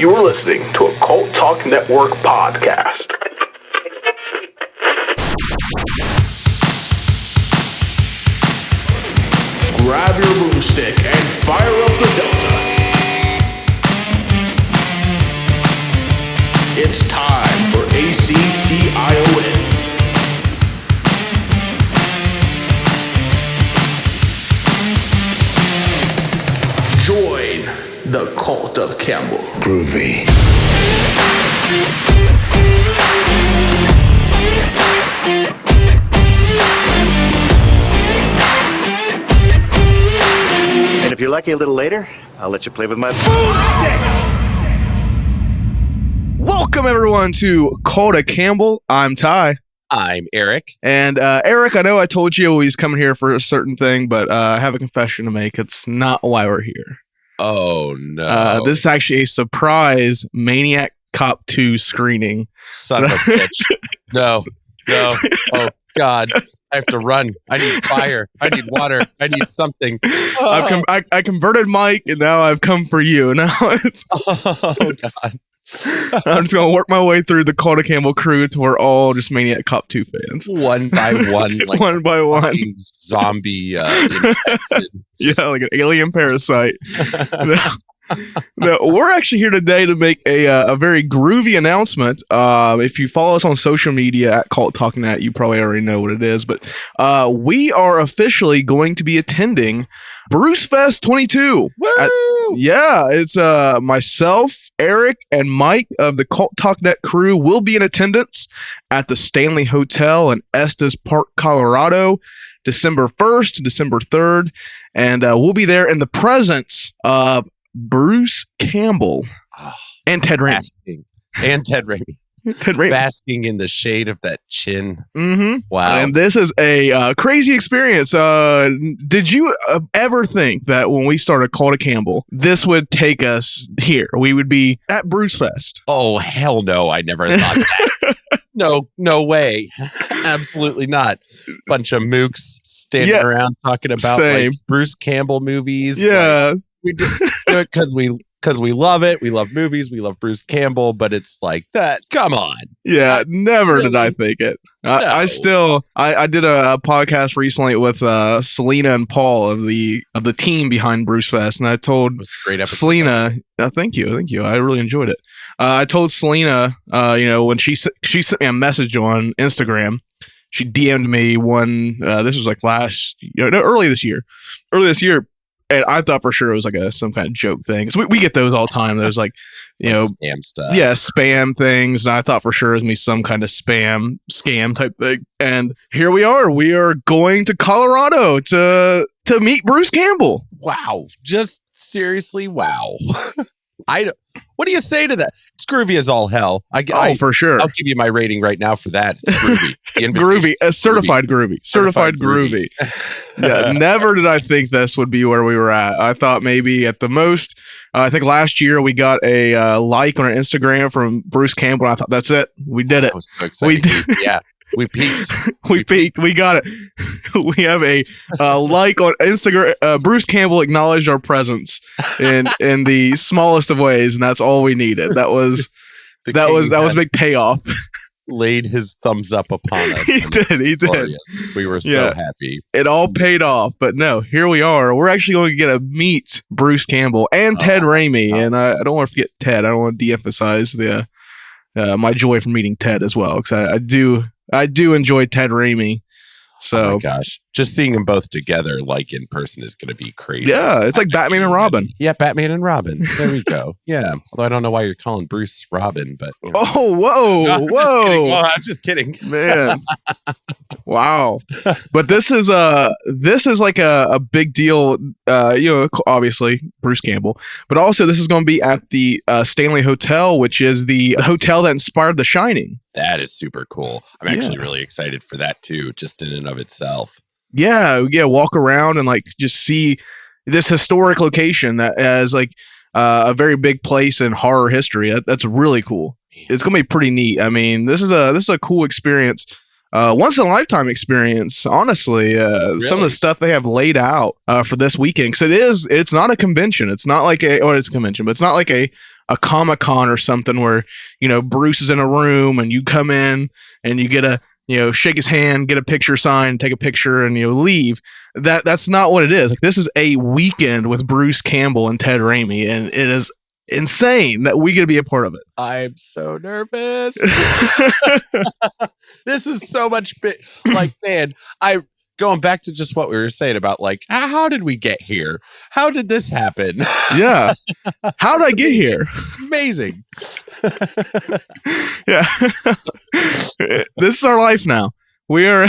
You are listening to a Cult Talk Network podcast. Grab your broomstick and fire up the Delta. It's time for ACTION. Join the Cult of Campbell. Groovy. And if you're lucky a little later, I'll let you play with my broomstick. Welcome everyone to Cult of Campbell. I'm Ty. I'm Eric. And Eric, I know I told you he's coming here for a certain thing, but I have a confession to make. It's not why we're here. Oh, no. This is actually a surprise Maniac Cop 2 screening. Son of a bitch. No. Oh, God. I have to run. I need fire. I need water. I need something. I converted Mike, and now I've come for you. Now it's... Oh, God. I'm just going to work my way through the Cult of Campbell crew to we're all just Maniac Cop 2 fans. One by one. Like one by one. Zombie infection. Yeah, like an alien parasite. No, we're actually here today to make a very groovy announcement. If you follow us on social media at Cult Talk Net, you probably already know what it is. But we are officially going to be attending BruceFest 22. It's myself, Eric, and Mike of the Cult Talk Net crew will be in attendance at the Stanley Hotel in Estes Park, Colorado, December 1st to December 3rd. And we'll be there in the presence of Bruce Campbell and Ted Raimi. Basking in the shade of that chin. Mm-hmm. Wow. And this is a crazy experience. Did you ever think that when we started Cult of Campbell, this would take us here? We would be at BruceFest. Oh, hell no. I never thought that. No way. Absolutely not. Bunch of mooks standing around talking about like Bruce Campbell movies. Yeah. Like, we do it because we love it. We love movies. We love Bruce Campbell, but it's like that. Come on. Yeah, never really? Did I think it. No. I did a podcast recently with Selena and Paul of the team behind BruceFest, and I told Selena, thank you. I really enjoyed it. I told Selena, when she sent me a message on Instagram, she DM'd me one. This was like early this year. And I thought for sure it was like some kind of joke thing. So we get those all the time. There's like, spam stuff. Yeah, spam things. And I thought for sure it was me some kind of spam scam type thing. And here we are. We are going to Colorado to meet Bruce Campbell. Wow. Just seriously, wow. What do you say to that? It's groovy as all hell. For sure. I'll give you my rating right now for that. It's groovy. Groovy. Certified groovy. Certified groovy. Yeah, never did I think this would be where we were at. I thought maybe at the most, I think last year we got a like on our Instagram from Bruce Campbell. I thought that's it. We did it. I was so excited. We did. Yeah. We peaked. We peaked. We got it. We have a like on Instagram. Bruce Campbell acknowledged our presence in the smallest of ways, and that's all we needed. That was a big payoff. Laid his thumbs up upon us. He did. Glorious. We were so happy. It all paid off. But no, here we are. We're actually going to get to meet Bruce Campbell and Ted Raimi. And I don't want to forget Ted. I don't want to de-emphasize my joy from meeting Ted as well, because I do enjoy Ted Raimi. So, oh my gosh, just seeing them both together, like in person, is going to be crazy. Yeah, it's like Batman and Robin. Yeah, Batman and Robin. There we go. Yeah, although I don't know why you're calling Bruce Robin, but oh, whoa, whoa! I'm just kidding, man. Wow, but this is like a big deal. Obviously Bruce Campbell, but also this is going to be at the Stanley Hotel, which is the hotel that inspired The Shining. That is super cool. I'm actually really excited for that too, just in and of itself. Yeah, walk around and like just see this historic location that has like a very big place in horror history. That's really cool. It's gonna be pretty neat. I mean, this is a cool experience. Once in a lifetime experience, honestly. Really? Some of the stuff they have laid out for this weekend, because it's not a convention. It's not like it's a convention, but it's not like a Comic-Con or something where, Bruce is in a room and you come in and you get shake his hand, get a picture signed, take a picture, and leave. That's not what it is. Like, this is a weekend with Bruce Campbell and Ted Raimi, and it is insane that we get to be a part of it. I'm so nervous. This is so much like, man, going back to just what we were saying about, like, how did we get here? How did this happen? Yeah. How did I get here? Amazing. Yeah. This is our life now. We are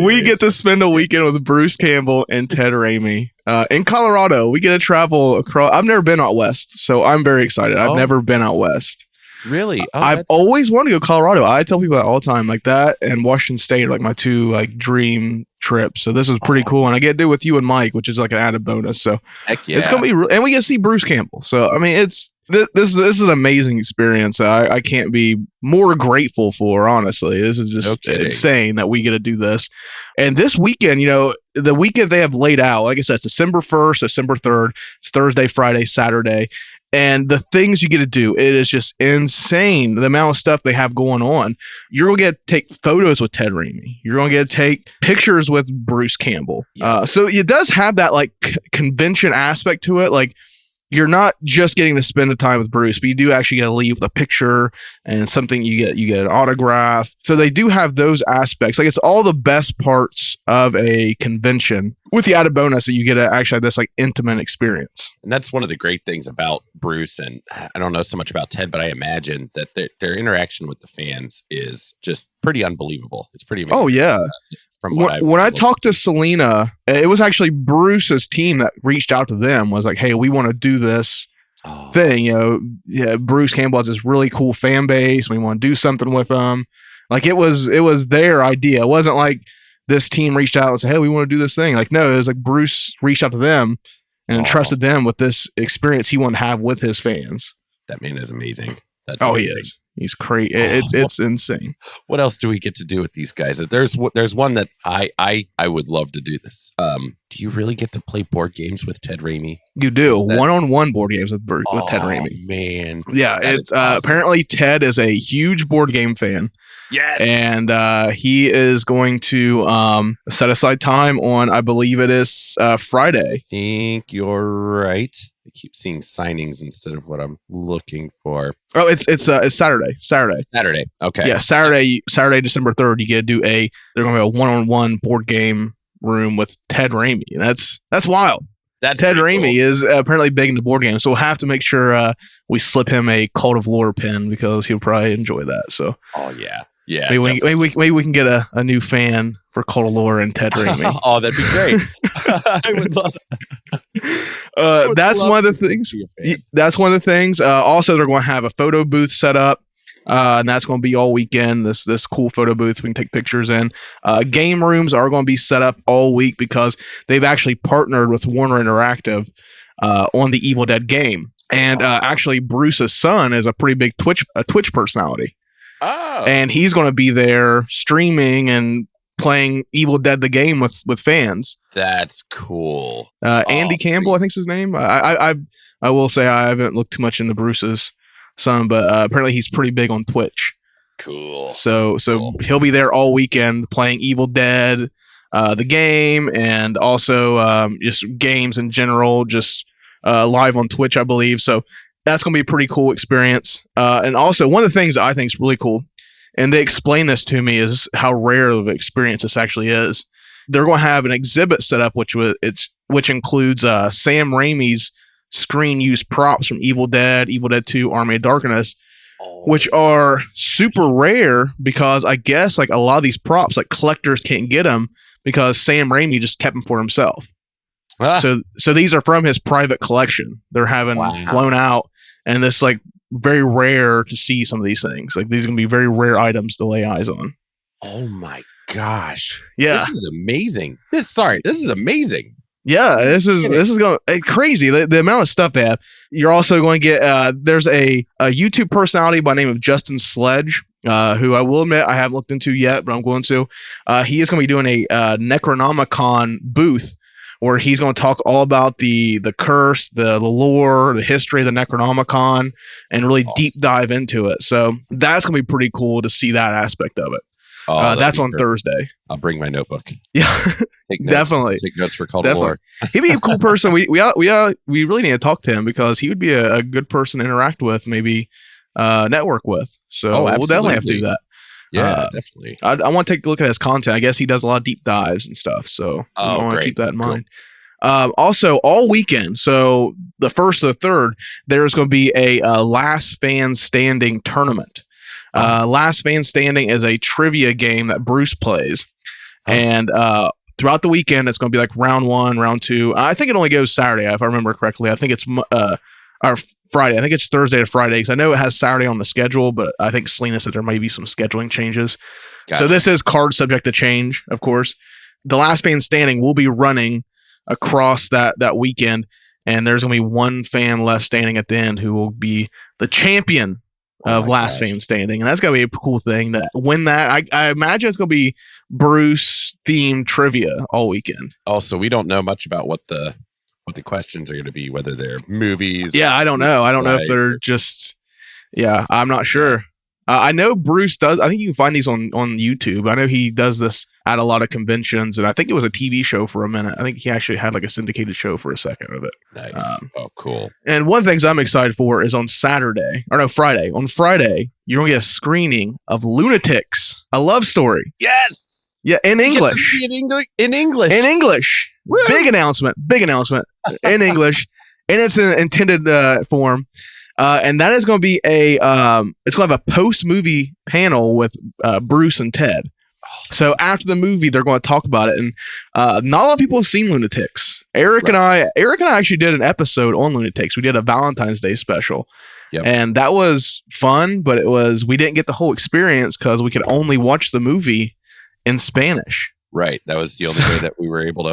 we get to spend a weekend with Bruce Campbell and Ted Raimi in Colorado. We get to travel across. I've never been out west, so I'm very excited. I've never been out west. Really? I've always wanted to go to Colorado. I tell people that all the time, like that and Washington State are like my two dream trips. So this is pretty cool, and I get to do it with you and Mike, which is like an added bonus. So heck yeah, it's gonna be, and we get to see Bruce Campbell. So I mean, this is an amazing experience. I can't be more grateful for. Honestly, this is just insane that we get to do this. And this weekend, the weekend they have laid out, like I said, it's December 1st, December 3rd. It's Thursday, Friday, Saturday. And the things you get to do, it is just insane. The amount of stuff they have going on. You're going to get to take photos with Ted Raimi. You're going to get to take pictures with Bruce Campbell. Yeah. So it does have that convention aspect to it. Like, you're not just getting to spend the time with Bruce, but you do actually get to leave with a picture and something. You get an autograph. So they do have those aspects. Like, it's all the best parts of a convention with the added bonus that you get to actually have this intimate experience. And that's one of the great things about Bruce. And I don't know so much about Ted, but I imagine that their interaction with the fans is just pretty unbelievable. It's pretty amazing. Oh, yeah. From when I talked to Selena, it was actually Bruce's team that reached out to them, was like, hey, we want to do this thing. Bruce Campbell has this really cool fan base. We want to do something with them. Like, it was their idea. It wasn't like this team reached out and said, hey, we want to do this thing. Like, no, it was like Bruce reached out to them and entrusted them with this experience he wanted to have with his fans. That man is amazing. That's amazing. He is. He's crazy. It's insane. What else do we get to do with these guys? There's one that I would love to do this. Do you really get to play board games with Ted Raimi? You do. One-on-one board games with Ted Raimi. Man. Yeah, it's awesome. Apparently Ted is a huge board game fan. Yes. And he is going to set aside time on, I believe it is Friday. I think you're right. I keep seeing signings instead of what I'm looking for. Oh, it's Saturday. Saturday. Okay. Yeah, Saturday, December 3rd. You get to do they're going to have a one-on-one board game room with Ted Raimi. That's wild. That's Ted Raimi cool. is apparently big into board games, so we'll have to make sure we slip him a Cult of Lore pin because he'll probably enjoy that. So. Oh yeah. Yeah, maybe we can get a new fan for Cult of Lore and Ted Raimi. Oh, that'd be great. I would love. That's one of the things. That's one of the things. Also, they're going to have a photo booth set up, and that's going to be all weekend. This cool photo booth we can take pictures in. Game rooms are going to be set up all week because they've actually partnered with Warner Interactive on the Evil Dead game, and actually Bruce's son is a pretty big Twitch personality. Oh. And he's going to be there streaming and playing Evil Dead the game with fans. That's cool. Andy Campbell, I think is his name. I will say I haven't looked too much into Bruce's son, but apparently he's pretty big on Twitch. Cool. So he'll be there all weekend playing Evil Dead, the game, and also just games in general, just live on Twitch, I believe. So that's going to be a pretty cool experience. And also, one of the things that I think is really cool, and they explain this to me, is how rare of an experience this actually is. They're going to have an exhibit set up, which includes Sam Raimi's screen-use props from Evil Dead 2, Army of Darkness, which are super rare because I guess a lot of these props, collectors can't get them because Sam Raimi just kept them for himself. So these are from his private collection. They're having flown out. And this very rare to see some of these things. These are going to be very rare items to lay eyes on. Oh my gosh. Yeah. This is amazing. This is amazing. Yeah, this is going crazy. The amount of stuff they have. You're also going to get, there's a YouTube personality by the name of Justin Sledge, who I will admit I haven't looked into yet, but I'm going to. He is going to be doing a Necronomicon booth where he's going to talk all about the curse, the lore, the history of the Necronomicon, and really deep dive into it. So that's going to be pretty cool to see that aspect of it. That's on Thursday. I'll bring my notebook. Yeah, Take notes. definitely. Take notes for Cult of Lore. He'd be a cool person. We really need to talk to him because he would be a good person to interact with, maybe network with. So we'll definitely have to do that. Yeah, definitely. I want to take a look at his content. I guess he does a lot of deep dives and stuff. So I want to keep that in mind. Also, all weekend, so the 1st to the 3rd, there's going to be a Last Fan Standing tournament. Last Fan Standing is a trivia game that Bruce plays. And throughout the weekend, it's going to be like round 1, round 2. I think it only goes Saturday, if I remember correctly. I think it's or Friday. I think it's Thursday to Friday because I know it has Saturday on the schedule, but I think Selena said there might be some scheduling changes. Gotcha. So this is card subject to change, of course. The Last Fan Standing will be running across that weekend, and there's going to be one fan left standing at the end who will be the champion of Last Fan Standing, and that's going to be a cool thing to win that. I imagine it's going to be Bruce-themed trivia all weekend. Also, we don't know much about what the questions are going to be, whether they're movies. Yeah, I don't know. I don't know if they're just... Yeah, I'm not sure. I know Bruce does. I think you can find these on YouTube. I know he does this at a lot of conventions, and I think it was a TV show for a minute. I think he actually had like a syndicated show for a second of it. Nice. Cool. And one of the things I'm excited for is on Friday. On Friday, you're going to get a screening of Lunatics, a love story. Yes! Yeah, in English. In English. Woo! Big announcement in English. And it's an intended form. And that is going to be it's going to have a post-movie panel with Bruce and Ted. Awesome. So after the movie, they're going to talk about it. And not a lot of people have seen Lunatics. Eric and I actually did an episode on Lunatics. We did a Valentine's Day special. Yep. And that was fun, but we didn't get the whole experience because we could only watch the movie in Spanish. Right. That was the only way that we were able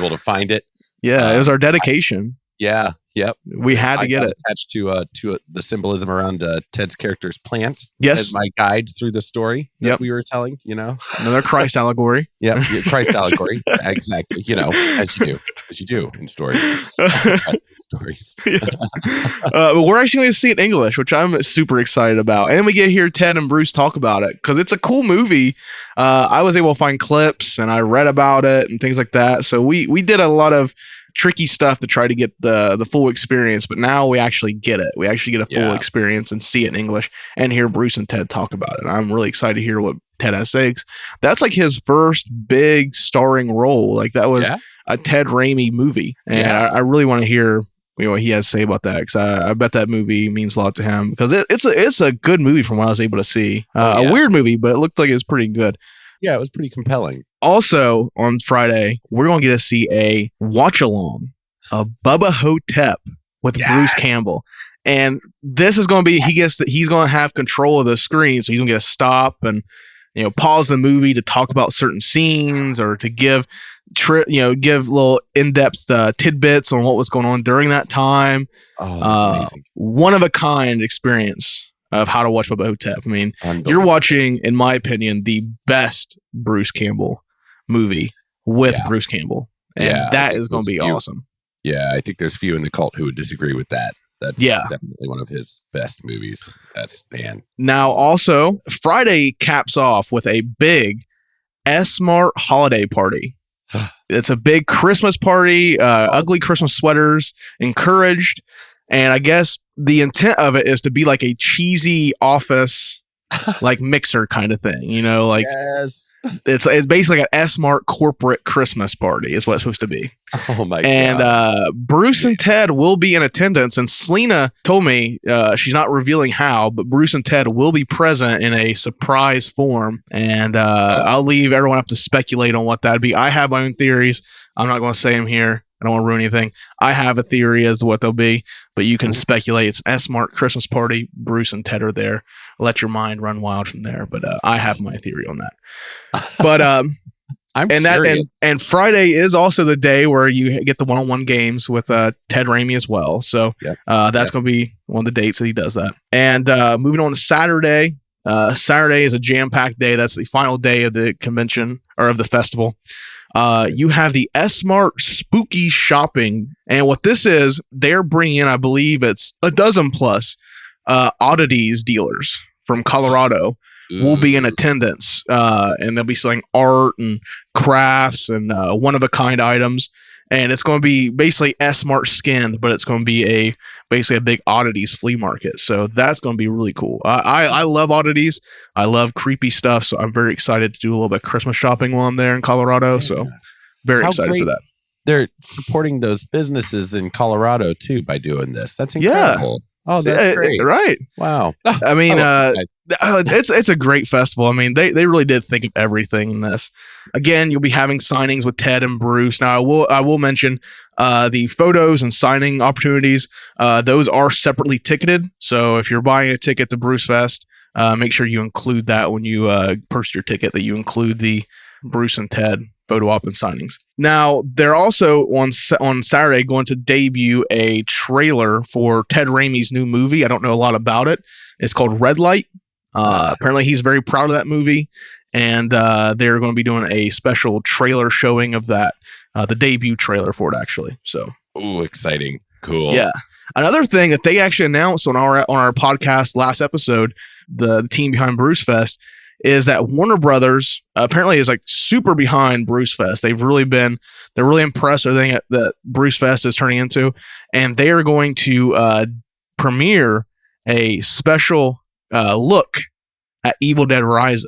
to find it. Yeah, it was our dedication. Yeah. Yep. We had to get it attached to the symbolism around Ted's character's plant. Yes. As my guide through the story that we were telling, Another Christ allegory. Yeah. Christ allegory. Exactly. As you do in stories. Yeah. But we're actually going to see it in English, which I'm super excited about. And then we get to hear Ted and Bruce talk about it because it's a cool movie. I was able to find clips and I read about it and things like that. So we did a lot of tricky stuff to try to get the full experience, but now we actually get it. We actually get a full experience and see it in English and hear Bruce and Ted talk about it. I'm really excited to hear what Ted has to say. That's like his first big starring role. Like that was a Ted Raimi movie, and I really want to hear what he has to say about that because I bet that movie means a lot to him because it's a good movie from what I was able to see. A weird movie, but it looked like it was pretty good. Yeah, it was pretty compelling. Also, on Friday, we're going to get to see a watch-along of Bubba Hotep with Bruce Campbell. And this is going to be, he's going to have control of the screen, so he's going to get to stop and, pause the movie to talk about certain scenes or to give little in-depth tidbits on what was going on during that time. Oh, that's amazing. One-of-a-kind experience of how to watch Bubba Hotep. I mean, you're watching, in my opinion, the best Bruce Campbell movie with Bruce Campbell. And that is going to be awesome. Yeah, I think there's few in the cult who would disagree with that. That's definitely one of his best movies. Now, also, Friday caps off with a big S-Mart holiday party. It's a big Christmas party, ugly Christmas sweaters, encouraged. And I guess the intent of it is to be like a cheesy office, like mixer kind of thing, it's basically an S-Mart corporate Christmas party is what it's supposed to be. Oh my God. And Bruce and Ted will be in attendance, and Selena told me she's not revealing how, but Bruce and Ted will be present in a surprise form, and I'll leave everyone up to speculate on what that'd be. I have my own theories. I'm not going to say them here. I don't want to ruin anything. I have a theory as to what they'll be, but you can speculate. It's S-Mart Christmas party. Bruce and Ted are there. Let your mind run wild from there. But I have my theory on that. But and Friday is also the day where you get the one-on-one games with Ted Raimi as well. So that's going to be one of the dates that he does that. And moving on to Saturday, Saturday is a jam-packed day. That's the final day of the convention or of the festival. You have the S-Mart Spooky Shopping. And what this is, they're bringing in, I believe it's a dozen plus oddities dealers from Colorado will be in attendance. And they'll be selling art and crafts and one-of-a-kind items. And it's going to be basically S-Mart skinned, but it's going to be basically a big oddities flea market. So that's going to be really cool. I love oddities. I love creepy stuff. So I'm very excited to do a little bit of Christmas shopping while I'm there in Colorado. So very excited for that. They're supporting those businesses in Colorado too by doing this. That's incredible. Yeah. Oh, that's great. Right. Wow. I mean, it's a great festival. I mean, they really did think of everything in this. Again, you'll be having signings with Ted and Bruce. Now, I will mention the photos and signing opportunities. Those are separately ticketed. So if you're buying a ticket to BruceFest, make sure you include that when you purchase your ticket, that you include the Bruce and Ted photo op and signings. Now, they're also on Saturday going to debut a trailer for Ted Raimi's new movie. I don't know a lot about it. It's called Red Light. Apparently, he's very proud of that movie, and they're going to be doing a special trailer showing of that, the debut trailer for it, actually. So, ooh, exciting, cool. Yeah. Another thing that they actually announced on our podcast last episode, the team behind BruceFest, is that Warner Brothers apparently is like super behind BruceFest. They're really impressed with everything that BruceFest is turning into, and they are going to premiere a special look at Evil Dead Rise,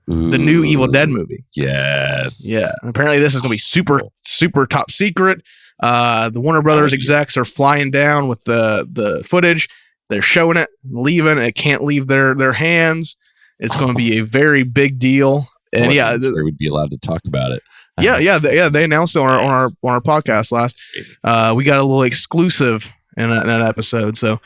the new Evil Dead movie. Yes. Yeah. Apparently this is going to be super top secret. The Warner Brothers execs are flying down with the footage. They're showing it, leaving. It can't leave their hands. It's going to be a very big deal, and they would be allowed to talk about it. They announced it on our podcast last. We got a little exclusive in that episode, so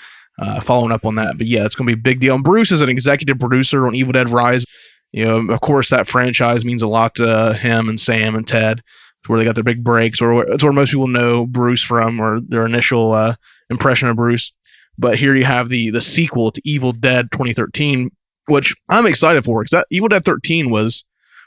following up on that. But yeah, it's going to be a big deal. And Bruce is an executive producer on Evil Dead Rise. You know, of course, that franchise means a lot to him and Sam and Ted. It's where they got their big breaks, or it's where most people know Bruce from, or their initial impression of Bruce. But here you have the sequel to Evil Dead 2013. Which I'm excited for, because that Evil Dead 13 was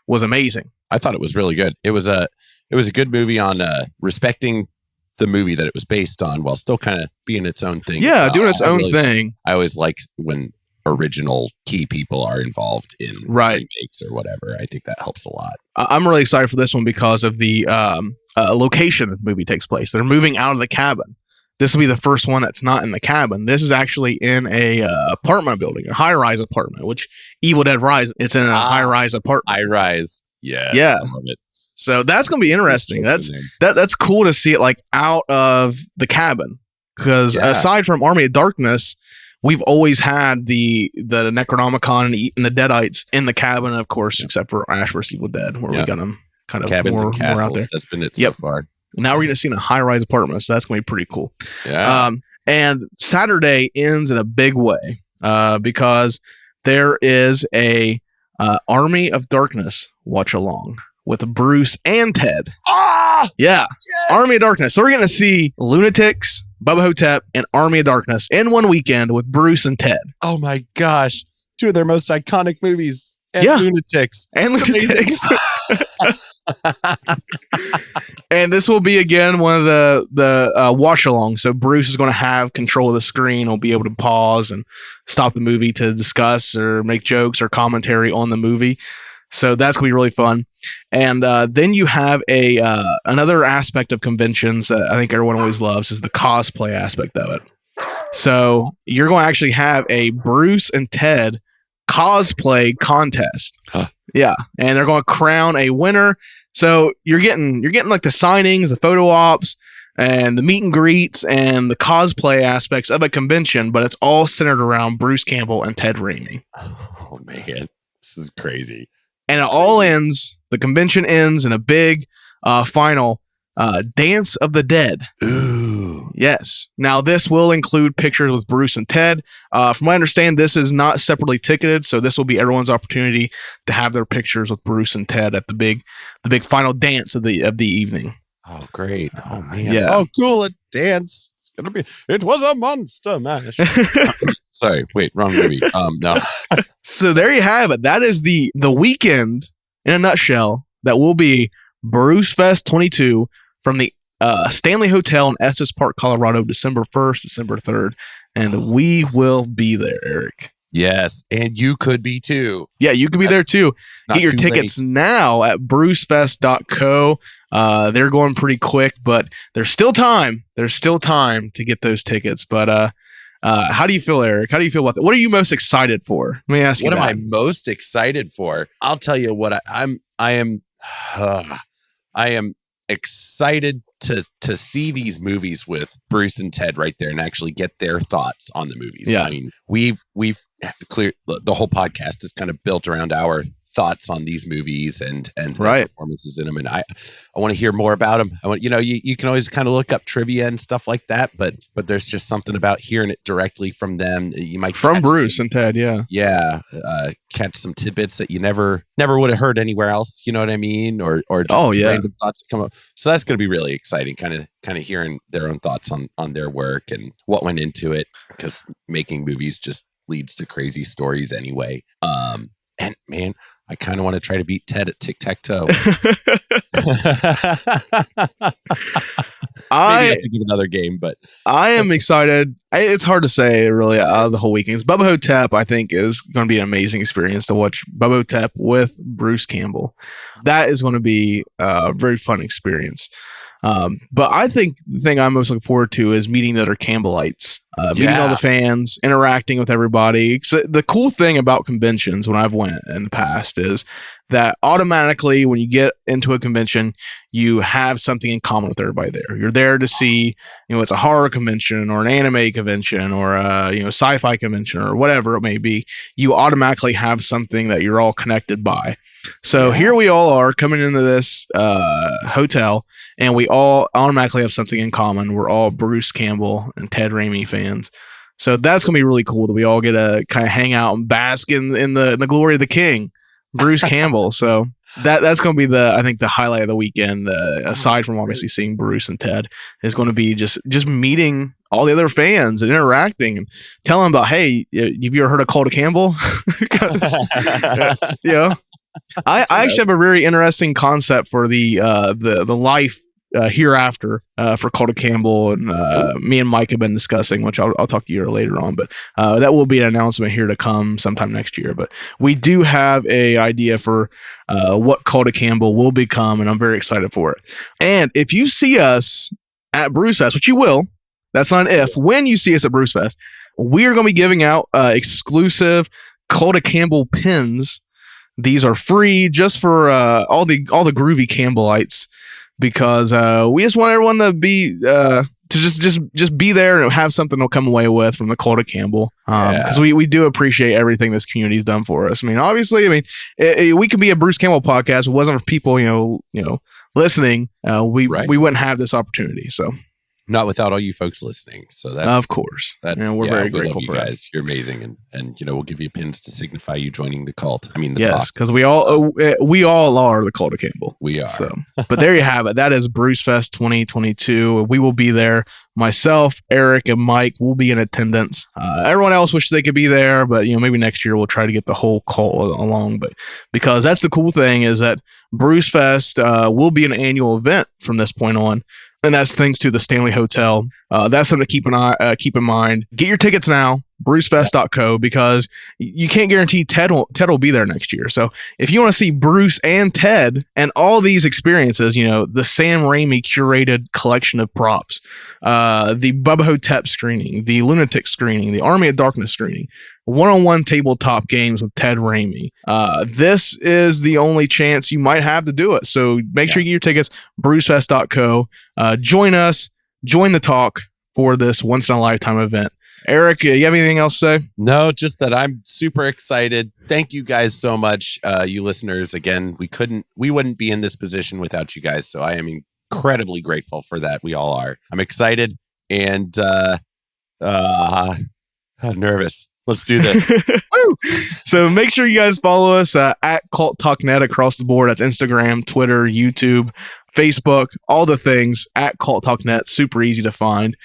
amazing. I thought it was really good. It was a good movie on respecting the movie that it was based on, while still kind of being its own thing. Yeah, doing its own thing. I always like when original key people are involved in remakes or whatever. I think that helps a lot. I'm really excited for this one because of the location that the movie takes place. They're moving out of the cabin. This will be the first one that's not in the cabin. This is actually in a apartment building, a high-rise apartment, which Evil Dead Rise, it's in a high-rise apartment. High-rise. Yeah. I love it. So that's going to be interesting. That's cool to see it like out of the cabin. Because aside from Army of Darkness, we've always had the Necronomicon and the Deadites in the cabin, of course, except for Ash vs. Evil Dead, where we got them kind of cabins and castles. More out there. That's been it so far. Now we're going to see in a high-rise apartment, so that's going to be pretty cool. Yeah. And Saturday ends in a big way because there is a Army of Darkness watch-along with Bruce and Ted. Ah! Yeah. Yes! Army of Darkness. So we're going to see Lunatics, Bubba Hotep, and Army of Darkness in one weekend with Bruce and Ted. Oh my gosh. Two of their most iconic movies. And Lunatics. And Lunatics. And this will be again one of the watch along. So Bruce is going to have control of the screen. He'll be able to pause and stop the movie to discuss or make jokes or commentary on the movie. So that's going to be really fun. And then you have another aspect of conventions that I think everyone always loves is the cosplay aspect of it. So you're going to actually have a Bruce and Ted cosplay contest. Huh. Yeah. And they're going to crown a winner. So you're getting like the signings, the photo ops, and the meet and greets and the cosplay aspects of a convention, but it's all centered around Bruce Campbell and Ted Raimi. Oh man, this is crazy. And it all ends, the convention ends in a big final Dance of the Dead. Ooh. Yes. Now this will include pictures with Bruce and Ted. From what I understand, this is not separately ticketed, so this will be everyone's opportunity to have their pictures with Bruce and Ted at the big final dance of the evening. Oh, great. Oh man. Yeah. Oh, cool. A dance. It's gonna be. It was a monster mash. Sorry, wait, wrong movie. No. So there you have it. That is the weekend in a nutshell. That will be BruceFest 22 from the Stanley Hotel in Estes Park, Colorado, December 1st, December 3rd. And we will be there, Eric. Yes, and you could be too. Yeah, you could be there too. Get your tickets now at brucefest.co. They're going pretty quick, but there's still time. There's still time to get those tickets. But how do you feel, Eric? How do you feel about that? What are you most excited for? Let me ask you. What am I most excited for? I'll tell you what I am excited to see these movies with Bruce and Ted right there and actually get their thoughts on the movies. Yeah. I mean, we've clear the whole podcast is kind of built around our thoughts on these movies and right. performances in them. And I want to hear more about them. I want, you can always kind of look up trivia and stuff like that, but there's just something about hearing it directly from them. You might from Bruce and Ted. Yeah. Catch some tidbits that you never would have heard anywhere else. You know what I mean? Or just random thoughts that come up. So that's going to be really exciting. Kind of hearing their own thoughts on their work and what went into it, because making movies just leads to crazy stories anyway. And man, I kind of want to try to beat Ted at tic-tac-toe. Maybe I could give another game, but I am excited. It's hard to say really out of the whole weekend. Bubba Hotep, I think, is going to be an amazing experience to watch Bubba Hotep with Bruce Campbell. That is going to be a very fun experience. But I think the thing I'm most looking forward to is meeting the other Campbellites, meeting all the fans, interacting with everybody. The cool thing about conventions when I've went in the past is that automatically when you get into a convention, you have something in common with everybody there. You're there to see, it's a horror convention or an anime convention or a sci-fi convention or whatever it may be. You automatically have something that you're all connected by. So here we all are coming into this hotel, and we all automatically have something in common. We're all Bruce Campbell and Ted Raimi fans. So that's going to be really cool that we all get to kind of hang out and bask in the glory of the king, Bruce Campbell. So that's going to be I think the highlight of the weekend, aside from obviously seeing Bruce and Ted, is going to be just meeting all the other fans and interacting and telling them about, hey, have you ever heard of Call to Campbell? I actually have a very interesting concept for the life hereafter for Call to Campbell, and me and Mike have been discussing, which I'll talk to you later on. But that will be an announcement here to come sometime next year. But we do have a idea for what Call to Campbell will become, and I'm very excited for it. And if you see us at BruceFest, which you will, that's not an if, when you see us at BruceFest, we are going to be giving out exclusive Call to Campbell pins. These are free just for all the groovy Campbellites, because we just want everyone to be to just be there and have something to come away with from the Call to Campbell. Because we do appreciate everything this community's done for us. I mean, obviously, we could be a Bruce Campbell podcast. If it wasn't for people, listening, we wouldn't have this opportunity. So. Not without all you folks listening. So that's of course. We're very grateful for you guys. That. You're amazing, and we'll give you pins to signify you joining the cult. Yes, because we all are the Cult of Campbell. We are. So, but there you have it. That is BruceFest 2022. We will be there. Myself, Eric, and Mike will be in attendance. Everyone else wishes they could be there, but maybe next year we'll try to get the whole cult along. But because that's the cool thing is that BruceFest will be an annual event from this point on. And that's thanks to the Stanley Hotel. That's something to keep in mind. Get your tickets now, brucefest.co, because you can't guarantee Ted will be there next year. So if you want to see Bruce and Ted and all these experiences, the Sam Raimi curated collection of props, the Bubba Hotep screening, the Lunatic screening, the Army of Darkness screening, one-on-one tabletop games with Ted Raimi. This is the only chance you might have to do it. So make sure you get your tickets, brucefest.co. Join us, join the talk for this once-in-a-lifetime event. Eric, you have anything else to say? No, just that I'm super excited. Thank you guys so much, you listeners. Again, we wouldn't be in this position without you guys. So I am incredibly grateful for that. We all are. I'm excited and nervous. Let's do this. So make sure you guys follow us at Cult Talk Net across the board. That's Instagram, Twitter, YouTube. Facebook, all the things at Cult Talk Net. Super easy to find.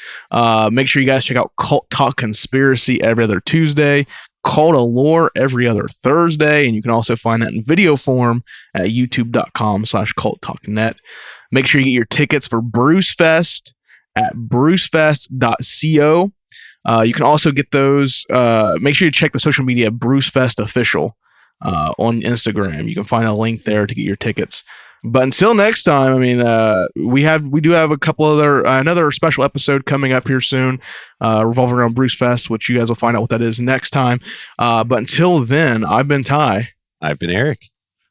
Make sure you guys check out Cult Talk Conspiracy every other Tuesday, Cult of Lore every other Thursday, and you can also find that in video form at youtube.com/Cult Talk Net. Make sure you get your tickets for BruceFest at brucefest.co. You can also get those. Make sure you check the social media BruceFest Official on Instagram. You can find a link there to get your tickets. But until next time, I mean, we do have a couple other another special episode coming up here soon, revolving around BruceFest, which you guys will find out what that is next time. But until then, I've been Ty. I've been Eric.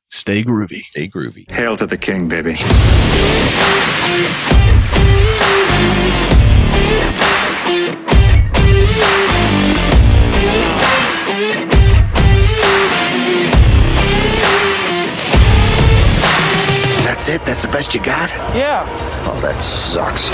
Stay groovy. Stay groovy. Hail to the king, baby. That's it? That's the best you got? Yeah. Oh, that sucks.